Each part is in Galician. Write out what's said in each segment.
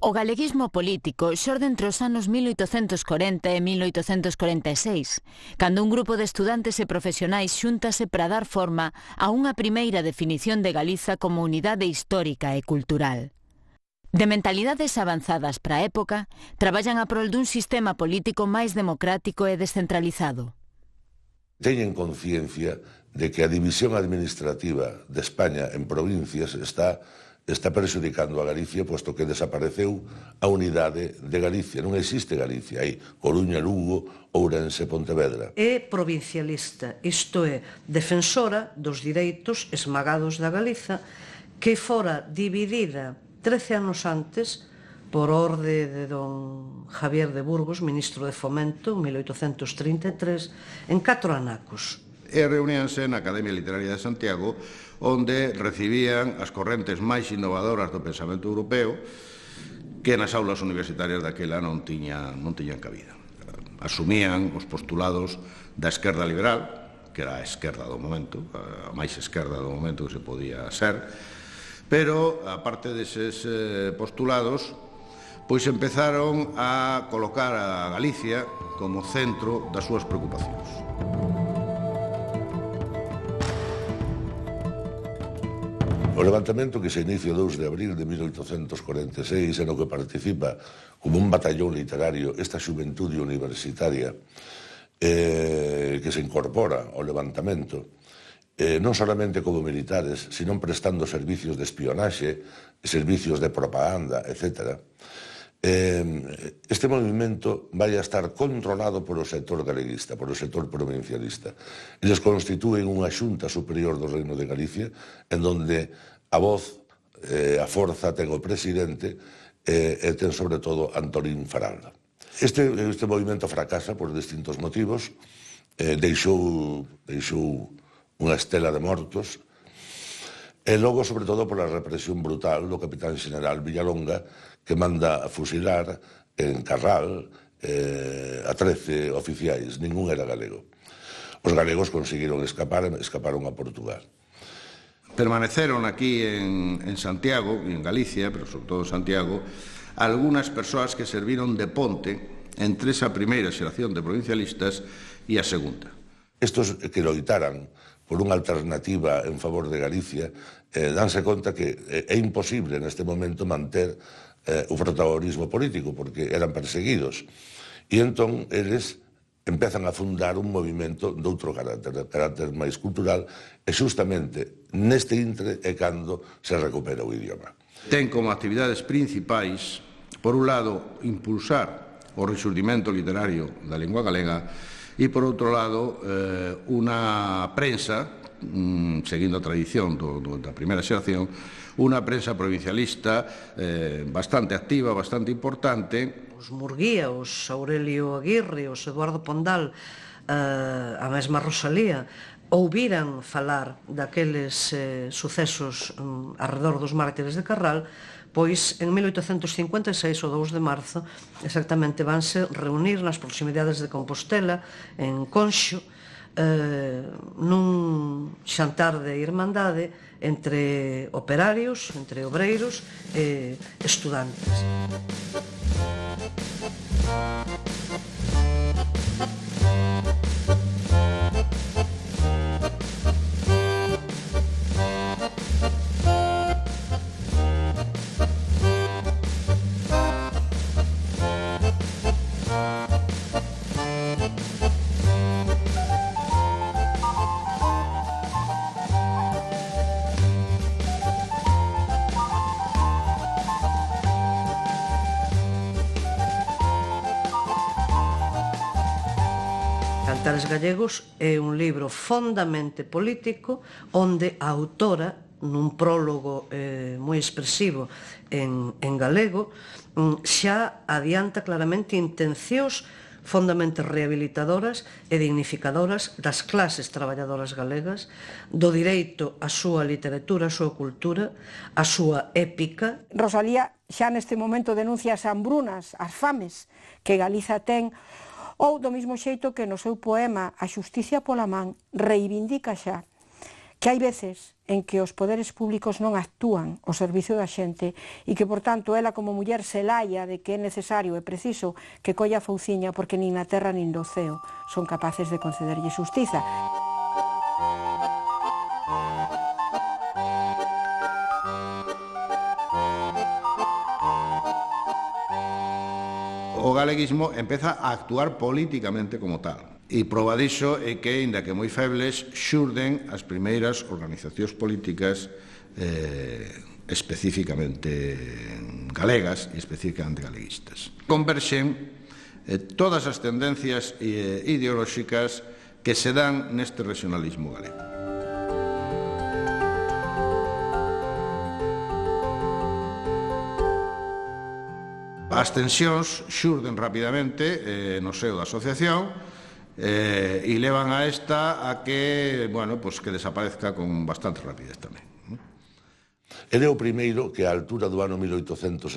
O galeguismo político xorde entre os anos 1840 e 1846, cando un grupo de estudantes e profesionais xúntase para dar forma a unha primeira definición de Galiza como unidade histórica e cultural. De mentalidades avanzadas para a época, traballan a prol dun sistema político máis democrático e descentralizado. Teñen conciencia de que a división administrativa de España en provincias está perxudicando a Galicia, posto que desapareceu a unidade de Galicia. Non existe Galicia, hai Coruña, Lugo, Ourense, Pontevedra. É provincialista, isto é, defensora dos direitos esmagados da Galiza, que fora dividida 13 anos antes por orde de don Javier de Burgos, ministro de Fomento, en 1833, en 4 anacos. E reuníanse na Academia Literaria de Santiago, onde recibían as correntes máis innovadoras do pensamento europeo que nas aulas universitarias daquela non tiñan cabida. Asumían os postulados da esquerda liberal, que era a esquerda do momento, a máis esquerda do momento que se podía ser, pero, aparte deses postulados, pois empezaron a colocar a Galicia como centro das súas preocupacións. O levantamento que se inicia o 2 de abril de 1846 e no que participa como un batallón literario esta xuventude universitaria que se incorpora ao levantamento non solamente como militares, sino prestando servicios de espionaxe, servicios de propaganda, etc. Este movimento vai a estar controlado polo sector galeguista, polo sector provincialista. Eles constitúen unha xunta superior do Reino de Galicia, en donde a voz, a forza ten o presidente e ten sobre todo Antolín Faralda. Este movimento fracasa por distintos motivos, deixou unha estela de mortos, e logo, sobre todo, pola represión brutal do capitán xeneral Villalonga, que manda a fusilar en Carral a 13 oficiais, ningún era galego. Os galegos conseguiron escapar, escaparon a Portugal. Permaneceron aquí en Santiago, en Galicia, pero sobre todo en Santiago, algunhas persoas que serviron de ponte entre esa primeira xeración de provincialistas e a segunda. Estos que loitaran por unha alternativa en favor de Galicia, danse conta que é imposible neste momento manter o protagonismo político, porque eran perseguidos. E entón, eles empezan a fundar un movimento de outro carácter máis cultural, e justamente neste intre é cando se recupera o idioma. Ten como actividades principais, por un lado, impulsar o resurdimento literario da lingua galega, e, por outro lado, unha prensa seguindo a tradición da primeira xeración, unha prensa provincialista bastante activa, bastante importante. Os Murguía, os Aurelio Aguirre, os Eduardo Pondal, a mesma Rosalía, ouviran falar daqueles sucesos arredor dos mártires de Carral, pois en 1856, o 2 de marzo, exactamente vanse reunir nas proximidades de Compostela, en Conxo, nun xantar de irmandade entre operarios, entre obreiros e estudantes. Cantares Gallegos é un libro fondamente político onde a autora, nun prólogo moi expresivo en galego, xa adianta claramente intencións fondamente rehabilitadoras e dignificadoras das clases traballadoras galegas, do direito á súa literatura, á súa cultura, á súa épica. Rosalía xa neste momento denuncia as hambrunas, as fames que Galiza ten, ou do mesmo xeito que no seu poema A xusticia pola man reivindica xa que hai veces en que os poderes públicos non actúan ao servicio da xente e que, por tanto, ela como muller se laia de que é necesario e preciso que colla a fouciña porque nin na terra nin do ceo son capaces de concederlle xustiza. O galeguismo empeza a actuar políticamente como tal. E proba diso é que, inda que moi febles, xurden as primeiras organizacións políticas especificamente galegas e especificamente galeguistas. Converxen todas as tendencias ideolóxicas que se dan neste regionalismo galego. As tensións xurden rapidamente no seo da asociación e levan a esta a que, bueno, pues que desaparezca con bastante rapidez tamén. Ele é o primeiro que, á altura do ano 1864,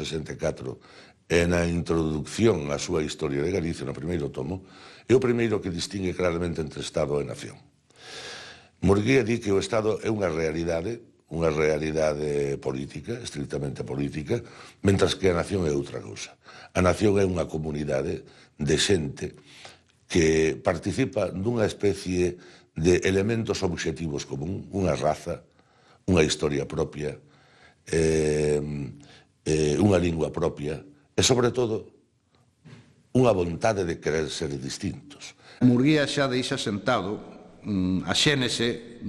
e na introducción á súa historia de Galicia, no primeiro tomo, é o primeiro que distingue claramente entre Estado e nación. Murguía di que o Estado é unha realidade política, estrictamente política, mentras que a nación é outra cousa. A nación é unha comunidade de xente que participa dunha especie de elementos obxectivos común, unha raza, unha historia propia, unha lingua propia, e, sobre todo, unha vontade de querer ser distintos. Murguía xa deixa sentado a xénese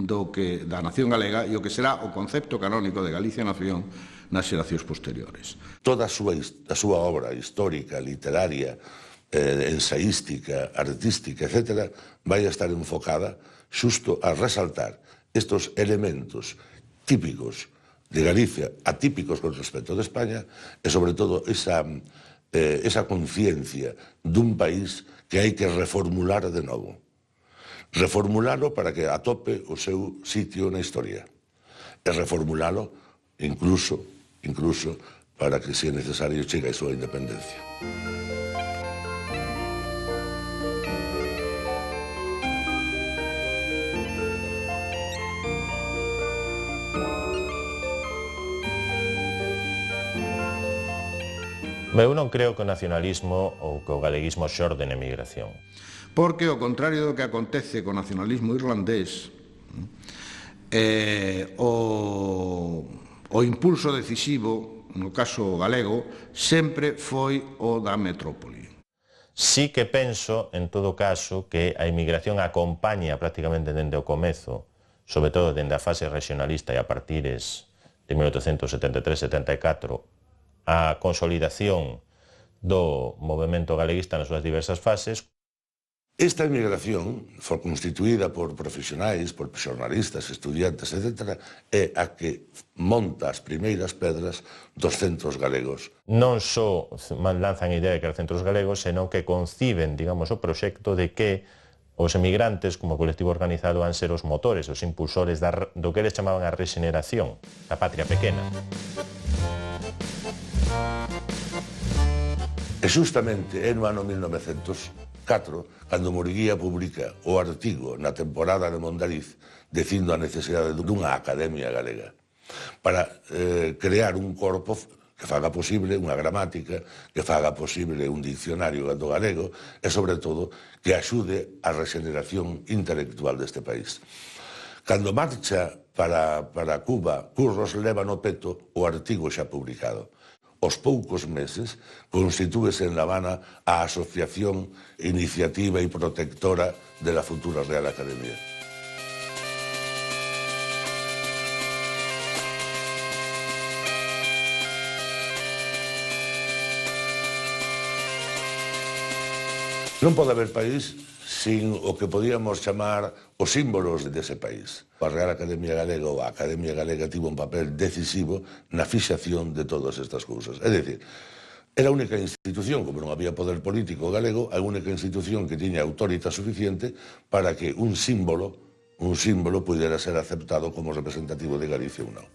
da nación galega e o que será o concepto canónico de Galicia nación nas xeracións posteriores. Toda a súa obra histórica, literaria, ensaística, artística, etc., vai a estar enfocada xusto a resaltar estes elementos típicos de Galicia, atípicos con respecto de España, e, sobre todo, esa conciencia dun país que hai que reformular de novo. Reformulalo para que atope o seu sitio na historia. E reformulalo incluso para que, se é necesario, chegue a súa independencia. Eu non creo que o nacionalismo ou que o galeguismo xorden a emigración. Porque, ao contrario do que acontece co nacionalismo irlandés, o impulso decisivo, no caso galego, sempre foi o da metrópoli. Sí que penso, en todo caso, que a emigración acompaña prácticamente dende o comezo, sobre todo dende a fase regionalista e a partires de 1873-74, a consolidación do movemento galeguista nas súas diversas fases. Esta emigración, constituída por profesionais, por xornalistas, estudiantes, etc., é a que monta as primeiras pedras dos centros galegos. Non só lanzan a idea de crear centros galegos, senón que conciben, digamos, o proxecto de que os emigrantes, como colectivo organizado, van ser os motores, os impulsores do que eles chamaban a regeneración da patria pequena. E justamente é no ano 1904 cando Murguía publica o artigo na temporada de Mondariz dicindo a necesidade dunha academia galega para crear un corpo que faga posible unha gramática, que faga posible un diccionario do galego e, sobre todo, que axude a regeneración intelectual deste país. Cando marcha para Cuba, Curros leva no peto o artigo xa publicado. Aos poucos meses, constitúese en La Habana a Asociación Iniciativa y Protectora de la futura Real Academia. Non pode haber país sin o que podíamos chamar os símbolos dese país. A Real Academia Galega ou a Academia Galega tivo un papel decisivo na fixación de todas estas cousas. É dicir, era a única institución, como non había poder político galego, a única institución que tiña autoritas suficiente para que un símbolo pudera ser aceptado como representativo de Galicia ou non.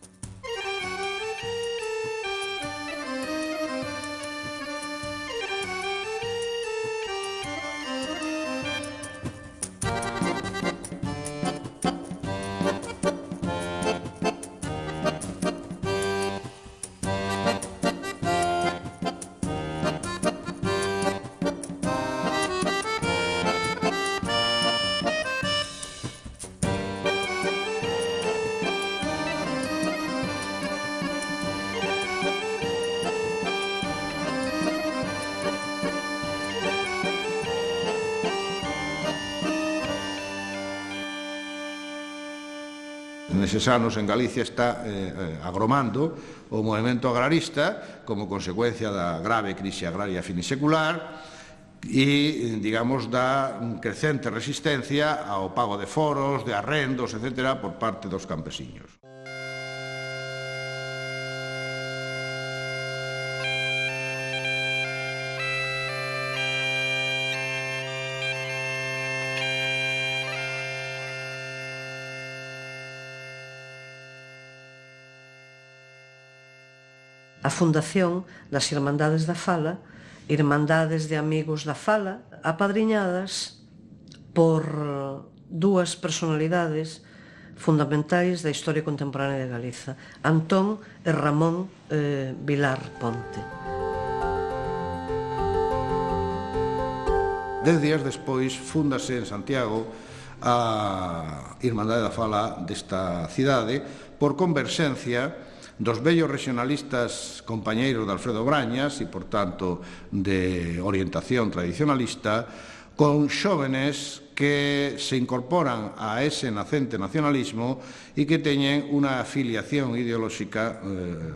Neses anos en Galicia está agromando o movemento agrarista como consecuencia da grave crise agraria finisecular e, digamos, da crecente resistencia ao pago de foros, de arrendos, etc., por parte dos campesiños. A fundación das Irmandades da Fala, Irmandades de Amigos da Fala, apadriñadas por dúas personalidades fundamentais da historia contemporánea de Galiza, Antón e Ramón Vilar Ponte. 10 días despois fúndase en Santiago a Irmandade da Fala desta cidade por converxencia dos vellos regionalistas compañeiros de Alfredo Brañas e, por tanto, de orientación tradicionalista, con xóvenes que se incorporan a ese nacente nacionalismo e que teñen unha afiliación ideolóxica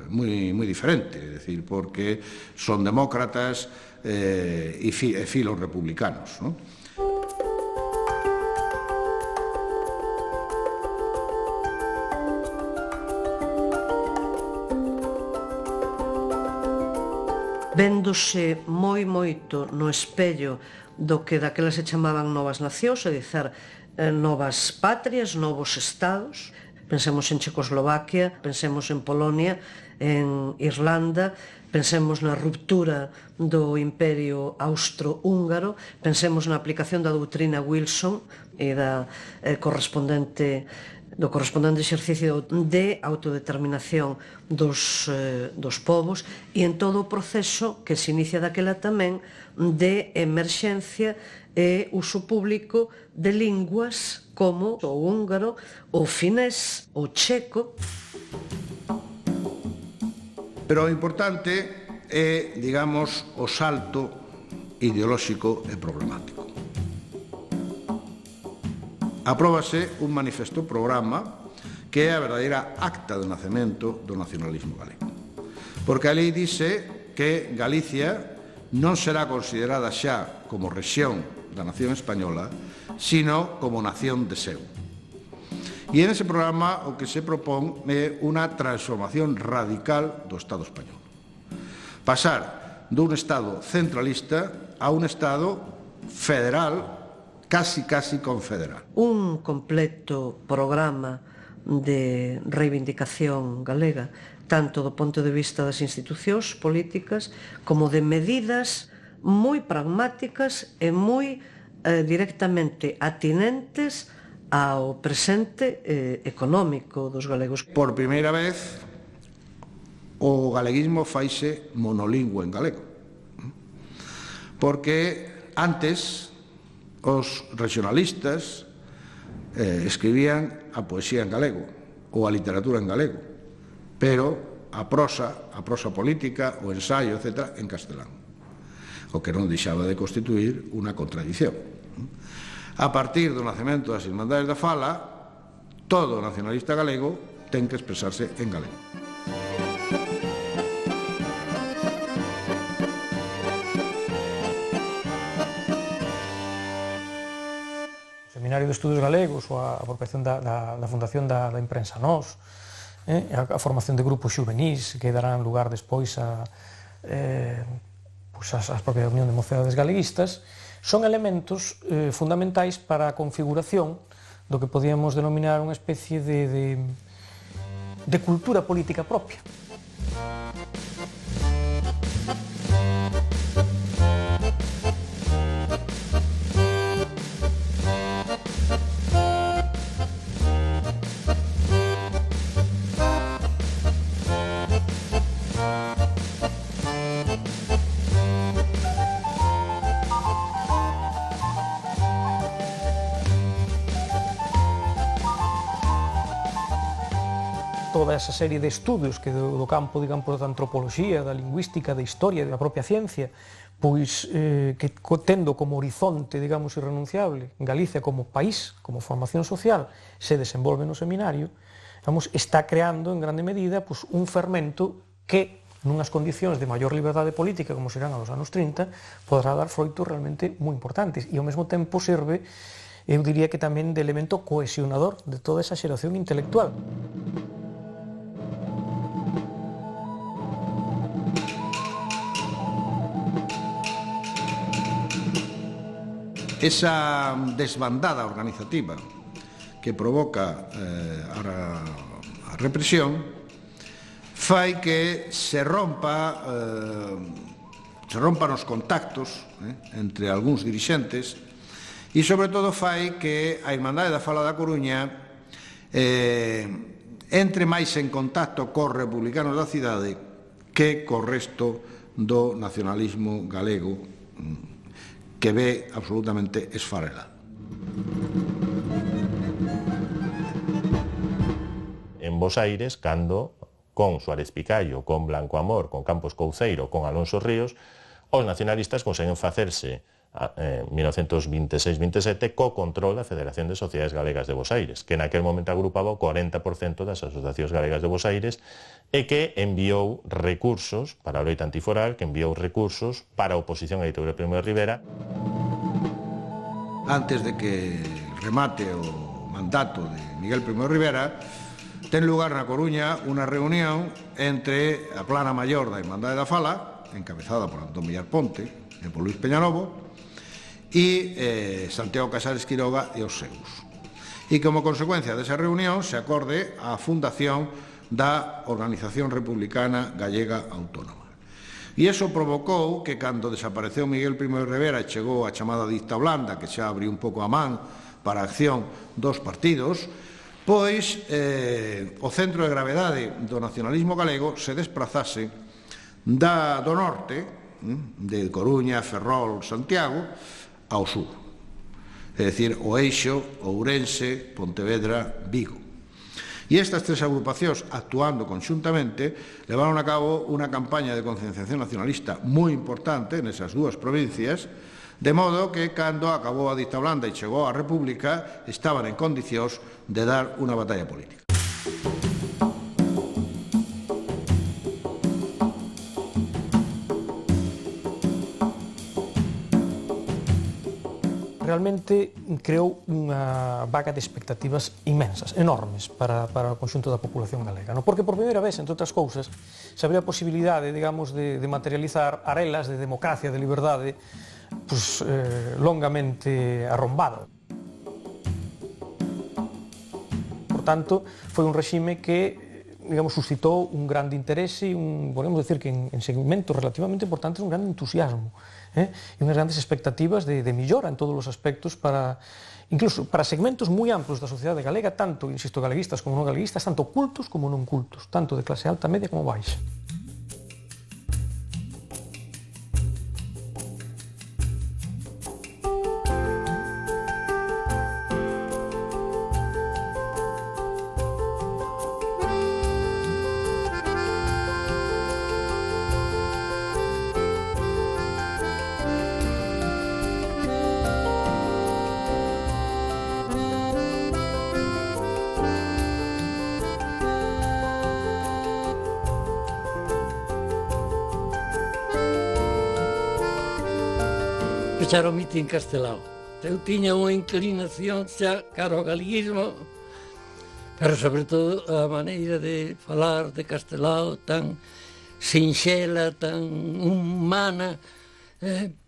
moi diferente, é dicir, porque son demócratas e filos republicanos, non? Véndose moito no espello do que daquela se chamaban novas nacións, é dicer, novas patrias, novos estados. Pensemos en Checoslovaquia, pensemos en Polonia, en Irlanda, pensemos na ruptura do Imperio Austro-Húngaro, pensemos na aplicación da doutrina Wilson e do correspondente exercicio de autodeterminación dos povos e en todo o proceso que se inicia daquela tamén de emerxencia e uso público de linguas como o húngaro, o finés, o checo. Pero o importante é, digamos, o salto ideolóxico e problemático. Apróbase un manifesto programa que é a verdadeira acta do nacemento do nacionalismo galego. Porque a lei dice que Galicia non será considerada xa como rexión da nación española, sino como nación de seu. E en ese programa o que se propón é unha transformación radical do Estado español. Pasar dun Estado centralista a un Estado federal, casi confederal. Un completo programa de reivindicación galega, tanto do ponto de vista das institucións políticas como de medidas moi pragmáticas e moi directamente atinentes ao presente económico dos galegos. Por primeira vez, o galeguismo faise monolingüe en galego. Porque antes os regionalistas escribían a poesía en galego ou a literatura en galego, pero a prosa política, o ensaio, etc., en castelán, o que non deixaba de constituir unha contradición. A partir do nacemento das Irmandades da Fala, todo nacionalista galego ten que expresarse en galego. O Seminario de Estudos Galegos ou a apropiación da Fundación da Imprensa Nós, a formación de grupos xuvenís que darán lugar despois ás propias Unión de Mocedades Galeguistas, son elementos fundamentais para a configuración do que podíamos denominar unha especie de cultura política propia. Toda esa serie de estudios que do campo, digamos, da antropoloxía, da lingüística, da historia, da propia ciencia, pois que tendo como horizonte, digamos, irrenunciable Galicia como país, como formación social, se desenvolve no seminario, digamos, está creando en grande medida pois, un fermento que nunhas condicións de maior liberdade política, como serán aos anos 30, poderá dar froitos realmente moi importantes e ao mesmo tempo serve, eu diría que tamén de elemento cohesionador de toda esa xeración intelectual. Esa desbandada organizativa que provoca a represión fai que se rompan os contactos entre algúns dirixentes e, sobre todo, fai que a Irmandade da Fala da Coruña entre máis en contacto cos republicanos da cidade que co resto do nacionalismo galego que ve absolutamente esfarelado. En Bos Aires, cando, con Suárez Picallo, con Blanco Amor, con Campos Couceiro, con Alonso Ríos, os nacionalistas conseguen facerse en 1926-27 co control da Federación de Sociedades Galegas de Bos Aires, que naquel momento agrupaba o 40% das asociacións galegas de Bos Aires e que enviou recursos para a loita antiforal, que enviou recursos para a oposición a Dictadura de Primo de Rivera. Antes de que remate o mandato de Miguel Primo de Rivera, ten lugar na Coruña unha reunión entre a plana maior da Irmandade da Fala, encabezada por Antón Villar Ponte e por Luis Peñanovo, e Santiago Casares Quiroga e os seus. E como consecuencia desa reunión se acorde a fundación da Organización Republicana Gallega Autónoma. E iso provocou que, cando desapareceu Miguel Primo de Rivera e chegou a chamada dicta blanda, que xa abriu un pouco a man para a acción dos partidos, pois o centro de gravedade do nacionalismo galego se desplazase do norte, de Coruña, Ferrol, Santiago, ao sur. É dicir, o Eixo, Ourense, Pontevedra, Vigo. E estas tres agrupacións, actuando conxuntamente, levaron a cabo unha campaña de concienciación nacionalista moi importante nesas dúas provincias, de modo que, cando acabou a dicta blanda e chegou a República, estaban en condicións de dar unha batalla política. realmente creou unha vaga de expectativas inmensas, enormes, para o conxunto da populación galega, no? Porque por primeira vez, entre outras cousas, se abría a posibilidade, digamos, de materializar arelas de democracia, de liberdade, pues, longamente arrombada. Por tanto, foi un regime que, digamos, suscitou un grande interese e podemos decir que en segmentos relativamente importantes un grande entusiasmo e unhas grandes expectativas de millora en todos os aspectos incluso para segmentos moi amplos da sociedade galega, tanto, insisto, galeguistas como non galeguistas, tanto cultos como non cultos, tanto de clase alta, media como baixa. Pechar o mitin castelao. Eu tiña unha inclinación xa cara ao galeguismo, pero sobre todo a maneira de falar de castelao tan sinxela, tan humana,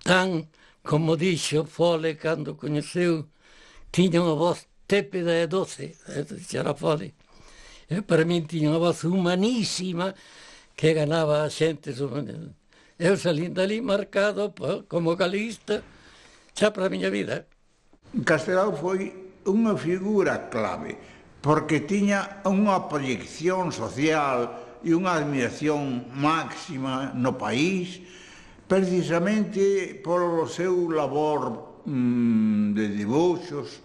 tan, como dixo Fole cando coñeceu, tiña unha voz tépida e doce, xera Fole. Para min tiña unha voz humanísima que ganaba a xente. Eu salín dali marcado como galeguista xa para a miña vida. Castelao foi unha figura clave porque tiña unha proyección social e unha admiración máxima no país precisamente polo seu labor de dibuixos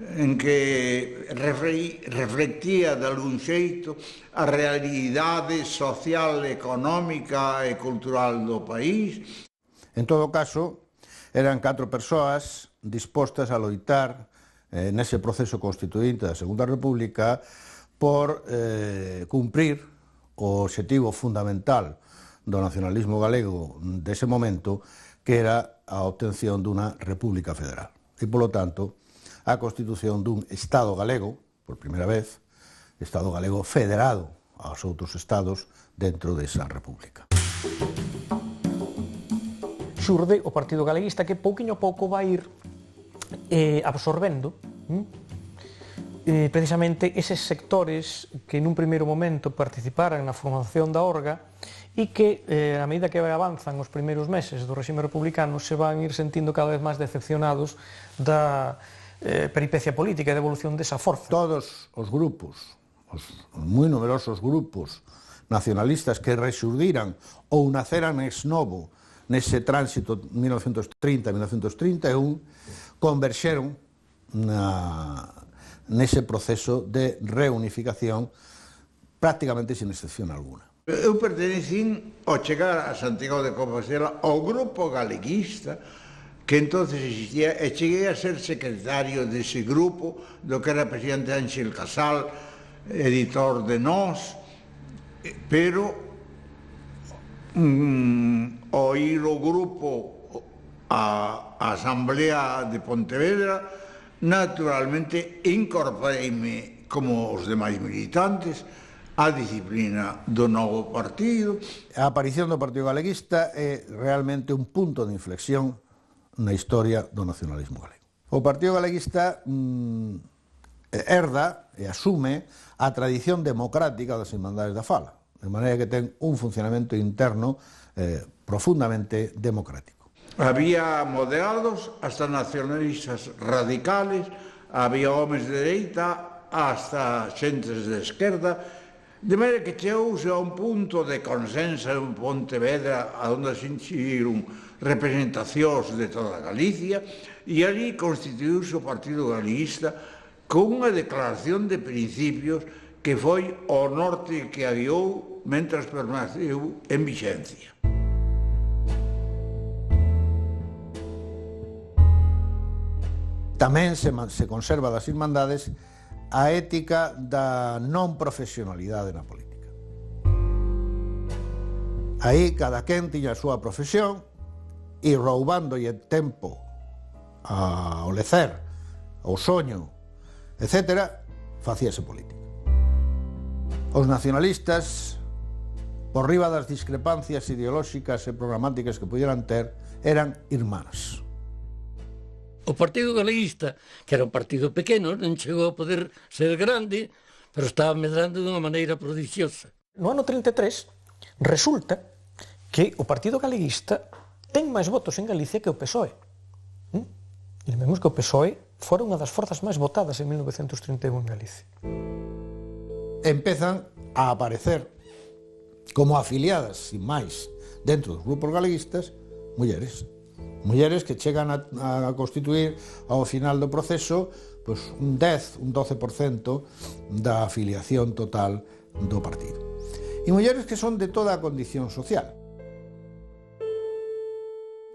en que reflectía de algún xeito a realidade social, económica e cultural do país. En todo caso, eran 4 persoas dispostas a loitar nese proceso constituinte da Segunda República por cumprir o obxectivo fundamental do nacionalismo galego dese momento, que era a obtención dunha república federal. E, polo tanto, a constitución dun Estado galego, por primeira vez, Estado galego federado aos outros estados dentro desa república. Xurde o Partido Galeguista que pouquiño a pouco vai ir absorbendo precisamente eses sectores que nun primeiro momento participaran na formación da Orga e que, a medida que avanzan os primeiros meses do regime republicano, se van ir sentindo cada vez máis decepcionados da peripecia política e de evolución desa forza. Todos os grupos, os moi numerosos grupos nacionalistas que rexurdiran ou naceran ex novo nese tránsito 1930-1931 converxeron nese proceso de reunificación prácticamente sin excepción alguna. Eu pertenecín ao chegar a Santiago de Compostela ao grupo galeguista que entonces existía, e cheguei a ser secretario dese grupo, do que era presidente Ángel Casal, editor de Nós, pero ao ir o grupo á Asamblea de Pontevedra, naturalmente incorporeime como os demais militantes a disciplina do novo partido. A aparición do Partido Galeguista é realmente un punto de inflexión na historia do nacionalismo galego. O Partido Galeguista herda e asume a tradición democrática das Irmandades da Fala, de maneira que ten un funcionamento interno profundamente democrático. Había moderados hasta nacionalistas radicales, había homes de dereita hasta xentes de esquerda, de maneira que chegouse a un punto de consenso en Pontevedra onde se incidiron representacións de toda Galicia e ali constituíuse o Partido Galeguista con unha declaración de principios que foi o norte que a guiou mentras permaneceu en vixencia. Tamén se conserva das Irmandades a ética da non profesionalidade na política. Aí cada quen tiña a súa profesión e roubándolle tempo ao lecer, ao soño, etc., facíase política. Os nacionalistas, por riba das discrepancias ideolóxicas e programáticas que pudieran ter, eran irmáns. O Partido Galeguista, que era un partido pequeno, non chegou a poder ser grande, pero estaba medrando dunha maneira prodigiosa. No ano 33 resulta que o Partido Galeguista ten máis votos en Galicia que o PSOE. E vemos que o PSOE fora unha das forzas máis votadas en 1931 en Galicia. Empezan a aparecer como afiliadas, sin máis, dentro dos grupos galeguistas, mulleres. Mulleres que chegan a constituir ao final do proceso pois, un 10, un 12% da afiliación total do partido. E mulleres que son de toda a condición social.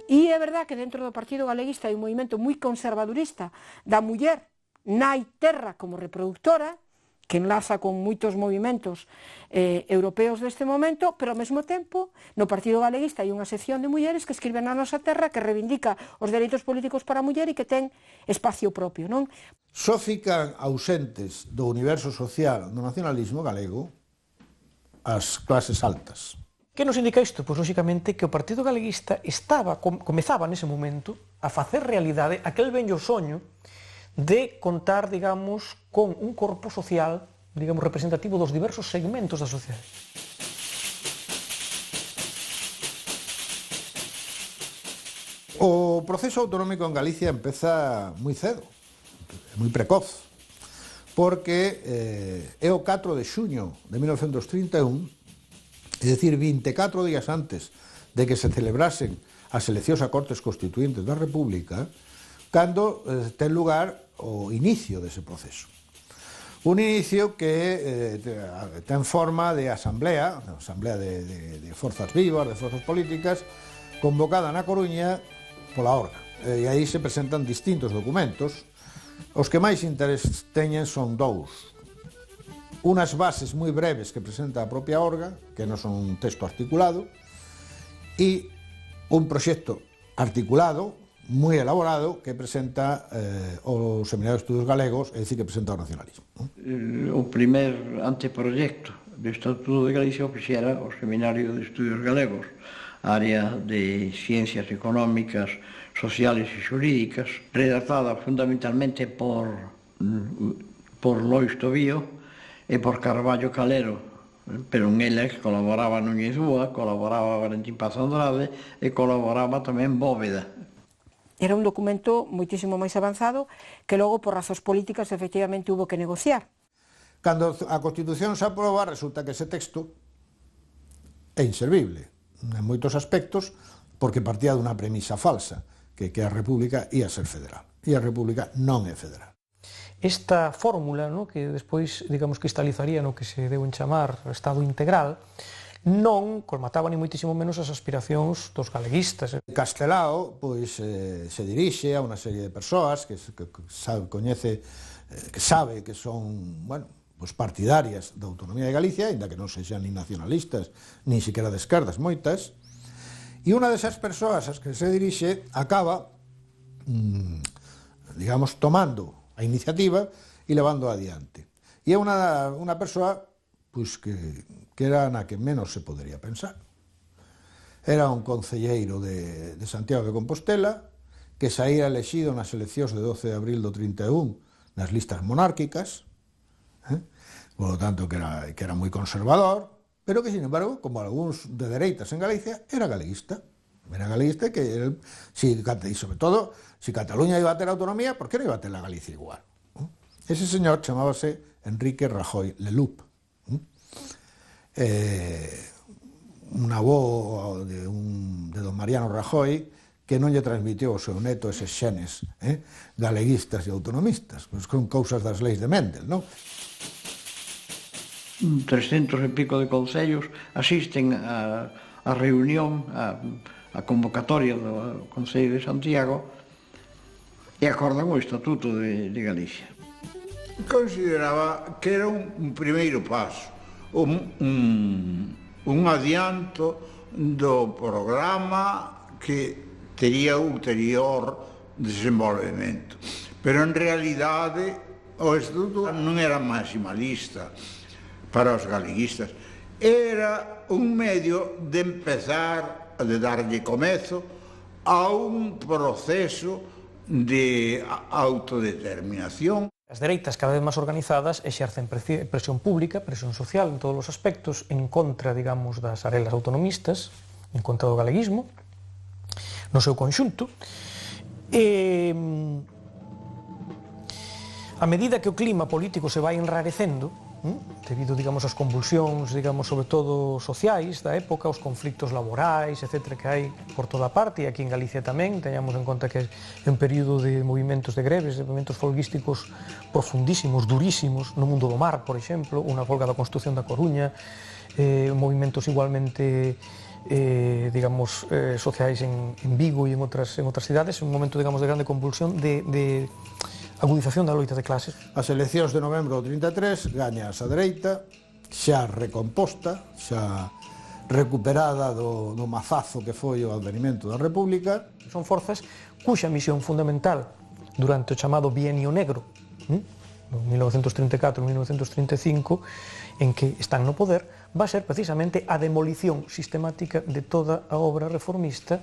E é verdad que dentro do Partido Galeguista hai un movimento moi conservadurista da muller nai terra como reproductora, que enlaza con moitos movimentos europeos deste momento, pero ao mesmo tempo no Partido Galeguista hai unha sección de mulleres que escriben a nosa terra, que reivindica os dereitos políticos para a muller e que ten espacio propio, non? Só fican ausentes do universo social do nacionalismo galego as clases altas. Que nos indica isto? Pois, lóxicamente, que o Partido Galeguista comezaba nese momento a facer realidade aquel vello soño de contar, digamos, con un corpo social, digamos, representativo dos diversos segmentos da sociedade. O proceso autonómico en Galicia empeza moi cedo, moi precoz, porque é o 4 de xuño de 1931, é dicir, 24 días antes de que se celebrasen as eleccións a Cortes Constituíntes da República, cando ten lugar o inicio dese proceso. Un inicio que ten forma de asamblea de forzas vivas, de forzas políticas, convocada na Coruña pola Orga. E aí se presentan distintos documentos. Os que máis interés teñen son dous. Unas bases moi breves que presenta a propia Orga, que non son un texto articulado, e un proxecto articulado, moi elaborado, que presenta o Seminario de Estudos Galegos, é dicir, que presenta o nacionalismo. O primer anteproyecto do Estatuto de Galicia o fixera o Seminario de Estudos Galegos, área de Ciencias Económicas, Sociales e Xurídicas, redactada fundamentalmente por Lois Tobío e por Carballo Calero, pero en eles colaboraba Núñez Búa, colaboraba Valentín Paz Andrade e colaboraba tamén Bóveda. Era un documento moitísimo máis avanzado que logo, por razóns políticas, efectivamente, hubo que negociar. Cando a Constitución se aproba, resulta que ese texto é inservible en moitos aspectos, porque partía dunha premisa falsa, que a República ia ser federal. E a República non é federal. Esta fórmula, no, que despois, digamos, cristalizaría no que se deu en chamar Estado integral, non colmataba ni moitísimo menos as aspiracións dos galeguistas. Castelao, pois, se dirixe a unha serie de persoas que sabe que son, bueno, pois partidarias da autonomía de Galicia, ainda que non sexan ni nacionalistas, ni siquiera de esquerdas, moitas, e unha desas persoas as que se dirixe acaba, digamos, tomando a iniciativa e levando adiante. E é unha persoa pois que era na que menos se podería pensar. Era un concelleiro de Santiago de Compostela, que saía elexido nas eleccións de 12 de abril do 31 nas listas monárquicas, por lo tanto que era moi conservador, pero que, sin embargo, como algúns de dereitas en Galicia, era galeguista. Era galeguista, que e sobre todo, si Cataluña iba a ter autonomía, por que non iba a ter la Galicia igual? Ese señor chamábase Enrique Rajoy Leloup, un avó de don Mariano Rajoy, que non lle transmitiu ao seu neto eses xenes galeguistas e autonomistas, pois con cousas das leis de Mendel, non? 300 e pico de concellos asisten a reunión, a convocatoria do Concello de Santiago e acordan o Estatuto de Galicia. Consideraba que era un primeiro paso, un adianto do programa que tería ulterior desenvolvemento. Pero en realidade o Estatuto non era maximalista para os galeguistas, era un medio de empezar, de darlle comezo a un proceso de autodeterminación. As dereitas cada vez máis organizadas exercen presión pública, presión social en todos os aspectos en contra, digamos, das arelas autonomistas, en contra do galeguismo, no seu conxunto. A medida que o clima político se vai enrarecendo, debido, digamos, ás convulsións, digamos, sobre todo sociais da época, os conflictos laborais, etc., que hai por toda parte, e aquí en Galicia tamén, teñamos en conta que é un período de movimentos de greves, de movimentos folguísticos profundísimos, durísimos, no mundo do mar, por exemplo, unha folga da Construción da Coruña, movimentos igualmente digamos, sociais en Vigo e en outras cidades, un momento, digamos, de grande convulsión, de agudización da loita de clases. As eleccións de novembro do 33 gaña a dereita, xa recomposta, xa recuperada do mazazo que foi o advenimento da República. Son forzas cuxa misión fundamental durante o chamado Bienio Negro, 1934-1935, en que están no poder, va a ser precisamente a demolición sistemática de toda a obra reformista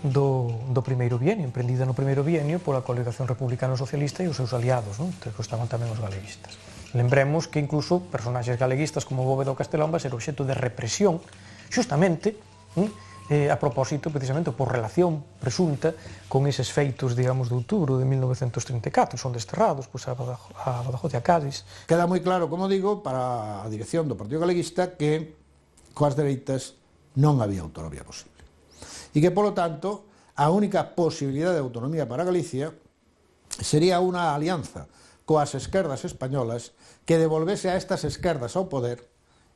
do primeiro bienio, emprendida no primeiro bienio pola coligación republicano-socialista e os seus aliados, que estaban tamén os galeguistas. Lembremos que incluso personaxes galeguistas como Bóveda ou Castelán va a ser obxecto de represión, xustamente a propósito, precisamente, por relación presunta con eses feitos, digamos, de outubro de 1934, son desterrados a Badajoz e a Cádiz. Queda moi claro, como digo, para a dirección do Partido Galeguista que coas dereitas non había autonomía posible. E que, polo tanto, a única posibilidade de autonomía para Galicia sería unha alianza coas esquerdas españolas que devolvese a estas esquerdas ao poder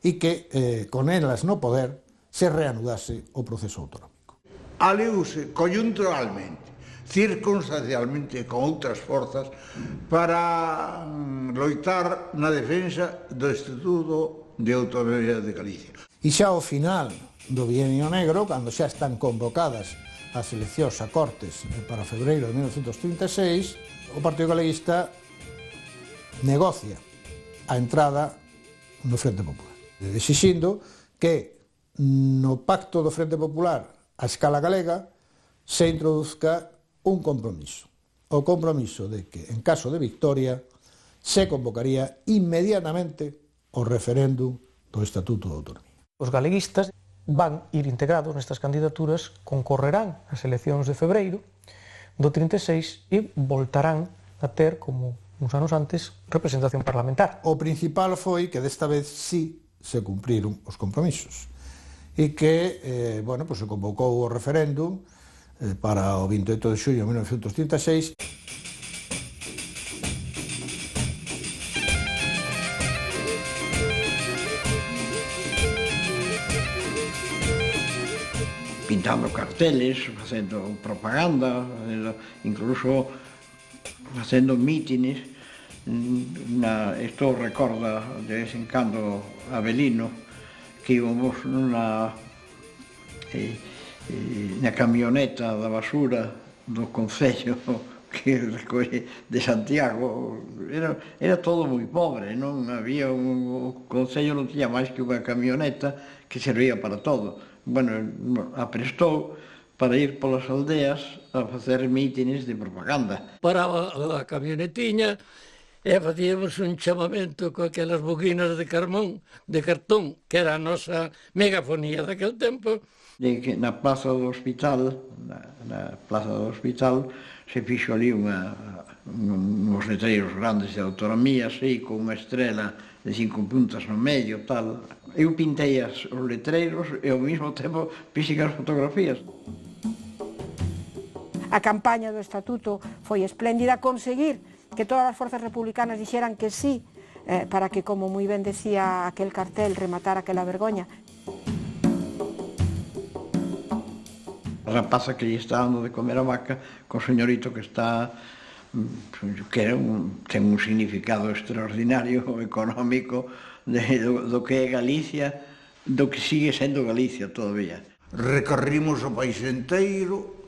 e que, con elas no poder, se reanudase o proceso autonómico. Aliuse coyunturalmente, circunstancialmente con outras forzas para loitar na defensa do Estatuto de Autonomía de Galicia. E xa ao final do Bienio Negro, cando xa están convocadas as eleccións a Cortes para febreiro de 1936, o Partido Galeguista negocia a entrada no Frente Popular, exixindo que no pacto do Frente Popular a escala galega se introduzca un compromiso, o compromiso de que, en caso de victoria, se convocaría inmediatamente o referéndum do Estatuto de Autonomía. Os galeguistas van ir integrados nestas candidaturas, concorrerán ás eleccións de febreiro do 36 e voltarán a ter, como uns anos antes, representación parlamentar. O principal foi que desta vez sí se cumpriron os compromisos e que, se convocou o referéndum para o 28 de xullo de 1936. Pintando carteles, facendo propaganda, incluso facendo mítines. Isto recorda de vez en cando Avelino, que íbamos na camioneta da basura do Concello que recolle de Santiago. Era todo moi pobre, non había o Concello non tiña máis que unha camioneta que servía para todo. Aprestou para ir polas aldeas a facer mítines de propaganda. Paraba a camionetiña e facíamos un chamamento con aquelas boquinas de cartón, que era a nosa megafonía daquel tempo. Na plaza do hospital, se fixo ali uns letreiros grandes de autonomía, así, con unha estrela de 5 puntas no medio, tal. Eu pintei os letreiros e ao mesmo tempo fixen as fotografías. A campaña do Estatuto foi espléndida, conseguir que todas as forzas republicanas dixeran que sí, para que, como moi ben decía aquel cartel, rematara aquela vergoña. A rapaza que lle está dando de comer a vaca con o señorito que está, que ten un significado extraordinario económico do que é Galicia, do que sigue sendo Galicia todavía. Recorrimos o país inteiro,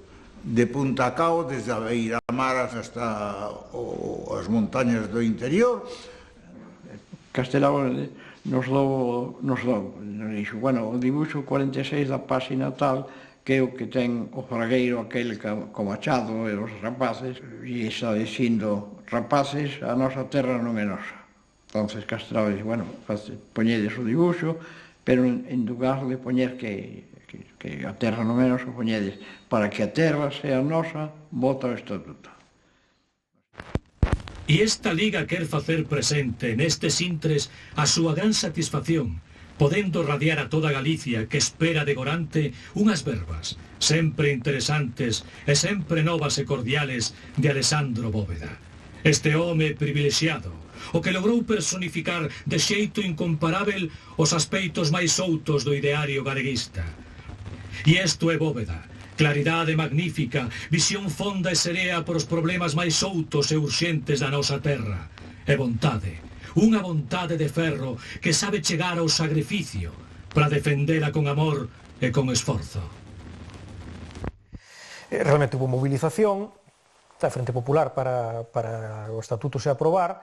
de Punta Cao, desde a Beira-Mar hasta as montañas do interior. Castelao nos dixo, bueno, o dibuixo 46 da páxina tal, que é o que ten o fragueiro aquel co machado e os rapaces, e está dicindo, rapaces, a nosa terra non é nosa. Entonces Castelao dixe, bueno, poñedes o dibuixo, pero en lugar de poñer que a terra non é nosa, poñedes, para que a terra sea nosa, vota o estatuto. E esta liga quer facer presente nestes intres a súa gran satisfacción, podendo radiar a toda Galicia que espera de Gorante unhas verbas sempre interesantes e sempre novas e cordiales de Alessandro Bóveda. Este home privilexiado, o que logrou personificar de xeito incomparável os aspeitos máis outos do ideario galeguista. E isto é Bóveda, claridade magnífica, visión fonda e serea por os problemas máis outos e urxentes da nosa terra, e vontade, unha vontade de ferro que sabe chegar ao sacrificio para defendela con amor e con esforzo. Realmente hubo movilización da Frente Popular para o estatuto se aprobar,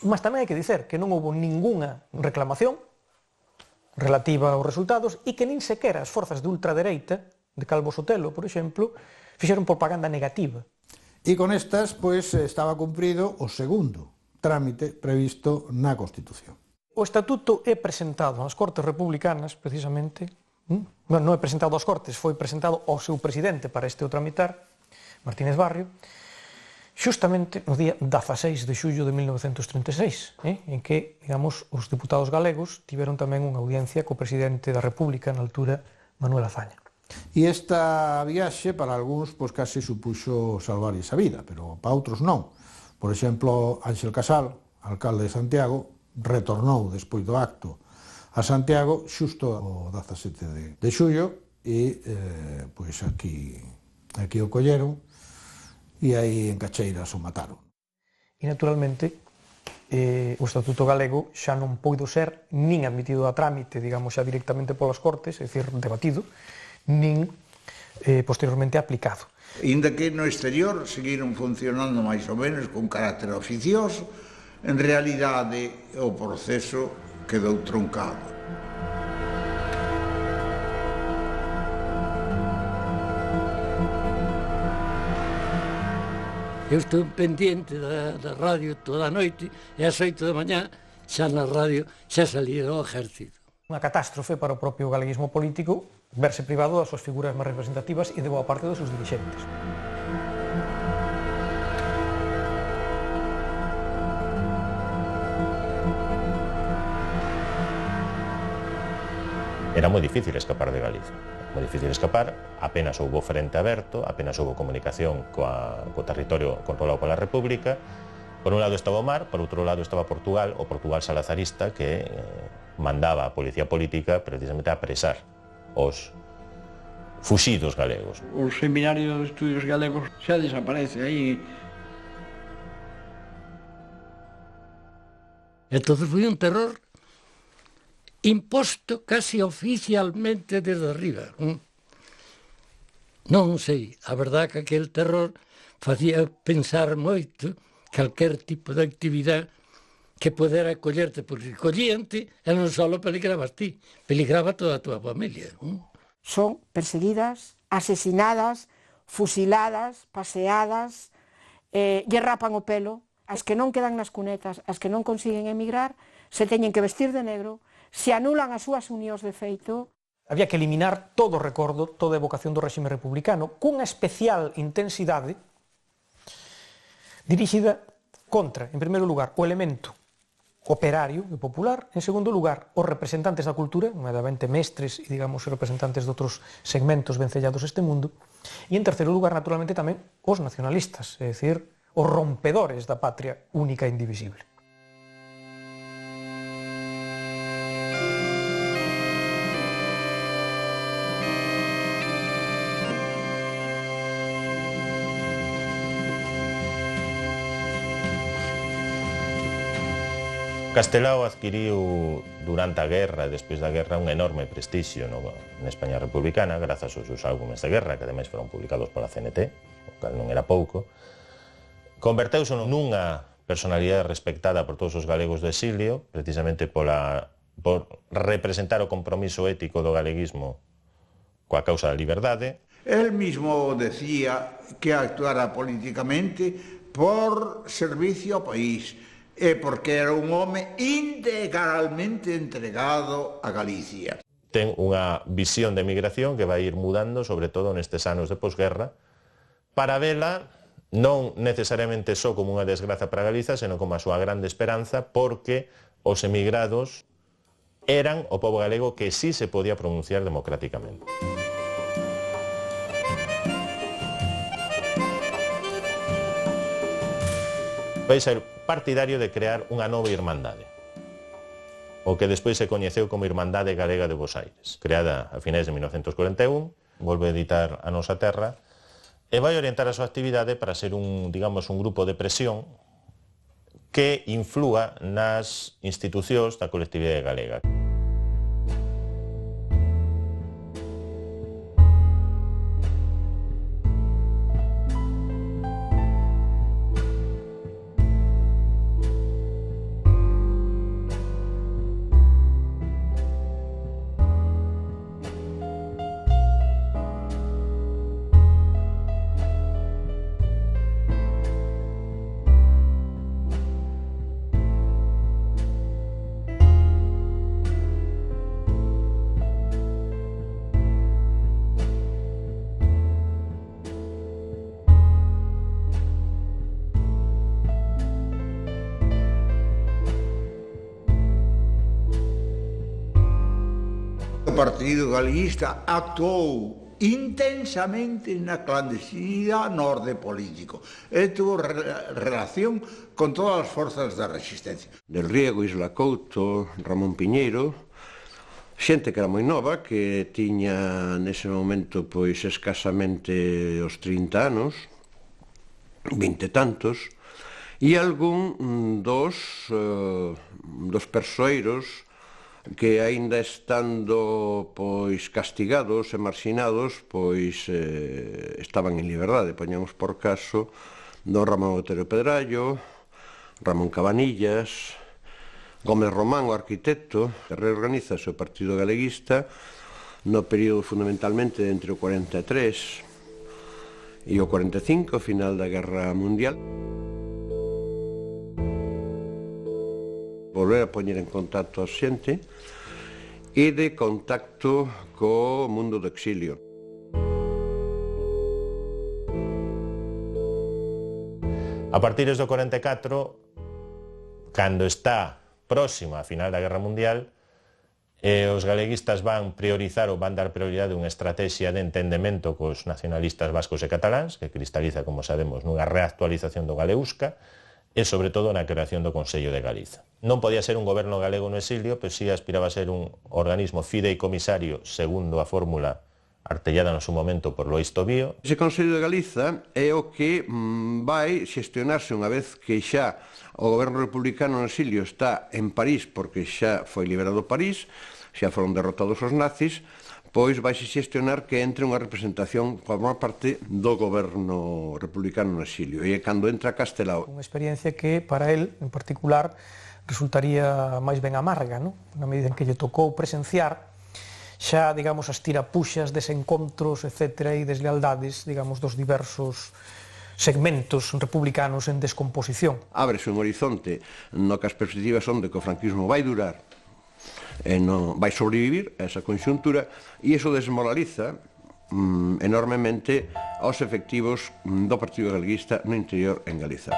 mas tamén hai que dicer que non houve ningunha reclamación relativa aos resultados e que nin sequera as forzas de ultradereita, de Calvo Sotelo, por exemplo, fixeron propaganda negativa. E con estas, pois, estaba cumprido o segundo trámite previsto na Constitución. O estatuto é presentado ás Cortes Republicanas, precisamente, non é presentado ás Cortes, foi presentado ao seu presidente para este o tramitar, Martínez Barrio, xustamente no día 16 de xullo de 1936, en que, digamos, os deputados galegos tiveron tamén unha audiencia co presidente da República na altura, Manuel Azaña. E esta viaxe, para algúns, pois case supuxo salvar esa vida, pero para outros non. Por exemplo, Ángel Casal, alcalde de Santiago, retornou despois do acto a Santiago xusto o 17 de xullo e pois aquí o colleron e aí en Cacheiras o mataron. E naturalmente o Estatuto Galego xa non poido ser nin admitido a trámite, digamos, xa directamente polas Cortes, é dicir, debatido, nin posteriormente aplicado. Inda que no exterior seguiron funcionando máis ou menos con carácter oficioso, en realidade o proceso quedou truncado. Eu estou pendiente da radio toda a noite e ás 8 da mañá xa na radio xa salía o exército. Unha catástrofe para o propio galeguismo político verse privado das súas figuras máis representativas e de boa parte dos seus dirixentes. Era moi difícil escapar de Galicia. Moi difícil escapar, apenas houbo frente aberto, apenas houbo comunicación co territorio controlado pola República. Por un lado estaba o mar, por outro lado estaba Portugal, o Portugal salazarista, que mandaba a policía política precisamente a apresar os fuxidos galegos. O Seminario de Estudios Galegos xa desaparece aí. Entón foi un terror imposto casi oficialmente desde arriba. Non sei, a verdade que aquel terror facía pensar moito calquer tipo de actividade que podera collerte, porque collíante e non só peligrabas ti, peligraba toda a tua familia. Son perseguidas, asesinadas, fusiladas, paseadas, lle rapan o pelo, as que non quedan nas cunetas, as que non consiguen emigrar, se teñen que vestir de negro, se anulan as súas unións de feito. Había que eliminar todo o recordo, toda a evocación do réxime republicano, cunha especial intensidade dirixida contra, en primeiro lugar, o elemento operario e popular, en segundo lugar, os representantes da cultura, nomeadamente mestres e, digamos, representantes de outros segmentos vencellados este mundo, e, en terceiro lugar, naturalmente, tamén os nacionalistas, é dicir, os rompedores da patria única e indivisible. Castelao adquiriu durante a guerra e despois da guerra un enorme prestixio na España republicana grazas aos seus álbumes de guerra, que ademais foron publicados pola CNT, o cal non era pouco. Converteuse nunha personalidade respectada por todos os galegos do exilio, precisamente por representar o compromiso ético do galeguismo coa causa da liberdade. Él mismo decía que actuara políticamente por servicio ao país, porque era un home integralmente entregado a Galicia. Ten unha visión de migración que vai ir mudando, sobre todo nestes anos de posguerra, para vela non necesariamente só como unha desgraza para Galiza, senón como a súa grande esperanza, porque os emigrados eran o pobo galego que sí se podía pronunciar democráticamente. Vai ser partidario de crear unha nova irmandade, o que despois se coñeceu como Irmandade Galega de Bos Aires, creada a finais de 1941, volve a editar A Nosa Terra, e vai orientar a súa actividade para ser un grupo de presión que inflúa nas institucións da colectividade galega. O Partido Galeguista actuou intensamente na clandestinidade no orde político e tuvo relación con todas as forzas da resistencia. Del Riego, Isla Couto, Ramón Piñeiro, xente que era moi nova, que tiña nese momento pois escasamente os 30 anos, 20 e tantos, e algún dos persoeiros que aínda estando pois castigados e marxinados pois estaban en liberdade. Poñamos por caso don Ramón Otero Pedrallo, Ramón Cabanillas, Gómez Román, o arquitecto, que reorganiza o Partido Galeguista no período fundamentalmente entre o 43 e o 45, final da Guerra Mundial. Volver a poñer en contacto a xente e de contacto co mundo do exilio. A partir do 44, cando está próxima a final da Guerra Mundial, os galeguistas van priorizar ou van dar prioridade a unha estrategia de entendemento cos nacionalistas vascos e cataláns, que cristaliza, como sabemos, nunha reactualización do Galeusca, e sobre todo na creación do Consello de Galiza. Non podía ser un goberno galego no exilio, pero si aspiraba a ser un organismo fideicomisario segundo a fórmula artellada no seu momento por Lois Tobío. Ese Consello de Galiza é o que vai xestionarse unha vez que xa o goberno republicano no exilio está en París, porque xa foi liberado París, xa foron derrotados os nazis, pois vai xestionar que entre unha representación forma parte do goberno republicano no exilio, e é cando entra Castelao. Unha experiencia que para él, en particular, resultaría máis ben amarga, non? Na medida en que lle tocou presenciar xa, digamos, as tirapuxas, desencontros, etc., e deslealdades, digamos, dos diversos segmentos republicanos en descomposición. Ábrese un horizonte no que as perspectivas son de que o franquismo vai durar e non vai sobrevivir a esa conxuntura, e iso desmoraliza enormemente aos efectivos do Partido Galeguista no interior en Galiza.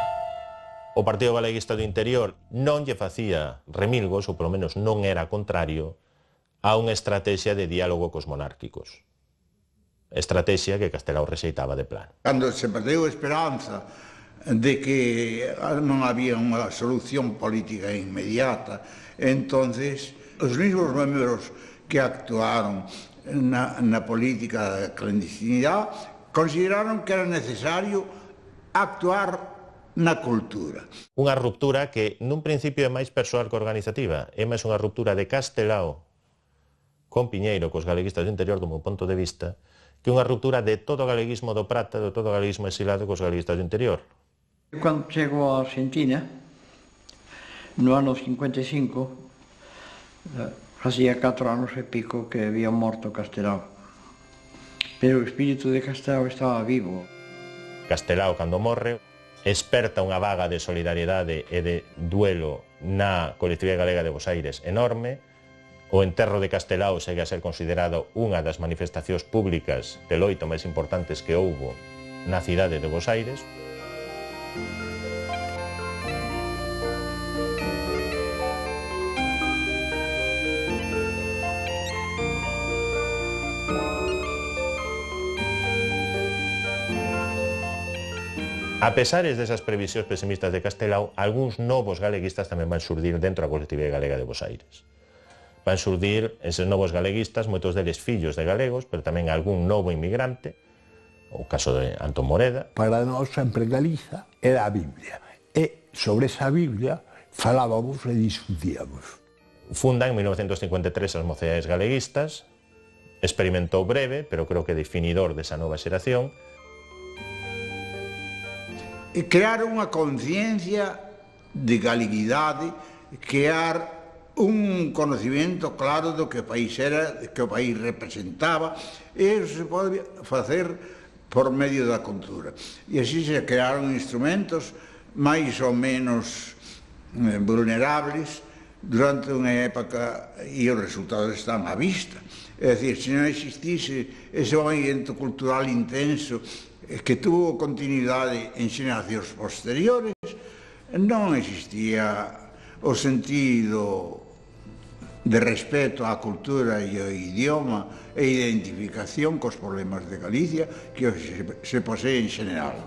O Partido Galeguista do interior non lle facía remilgos, ou polo menos non era contrario, a unha estrategia de diálogo cos monárquicos. Estrategia que Castelao rexeitaba de plano. Cando se perdeu a esperanza de que non había unha solución política inmediata, entonces os mismos membros que actuaron na política da clandestinidade consideraron que era necesario actuar na cultura. Unha ruptura que nun principio é máis persoal que organizativa, é máis unha ruptura de Castelao con Piñeiro, cos galeguistas do interior, do meu ponto de vista, que unha ruptura de todo o galeguismo do Prata, de todo o galeguismo exilado cos galeguistas do interior. Cando chego a Argentina, no ano 55, facía 4 anos e pico que había morto Castelao. Pero o espírito de Castelao estaba vivo. Castelao, cando morre, esperta unha vaga de solidariedade e de duelo na colectividade galega de Bos Aires enorme. O enterro de Castelao segue a ser considerado unha das manifestacións públicas de loito máis importantes que houbo na cidade de Bos Aires. A pesares desas previsións pesimistas de Castelao, algúns novos galeguistas tamén van xurdir dentro da colectividade galega de Bos Aires. Van xurdir eses novos galeguistas, moitos deles fillos de galegos, pero tamén algún novo inmigrante, o caso de Antón Moreda. Para nós sempre Galiza era a Biblia, e sobre esa Biblia falábamos e discutíamos. Funda en 1953 as Mocedades Galeguistas, experimentou breve, pero creo que definidor desa nova xeración. E crear unha conciencia de galeguidade, crear un conocimiento claro do que o país era, que o país representaba, e iso se pode facer por medio da cultura. E así se crearon instrumentos máis ou menos vulnerables durante unha época, e os resultados están á vista. É dicir, se non existise ese movimento cultural intenso que tuvo continuidade en xeracións posteriores, non existía o sentido de respeto á cultura e ao idioma e identificación cos problemas de Galicia que se posee en xeral.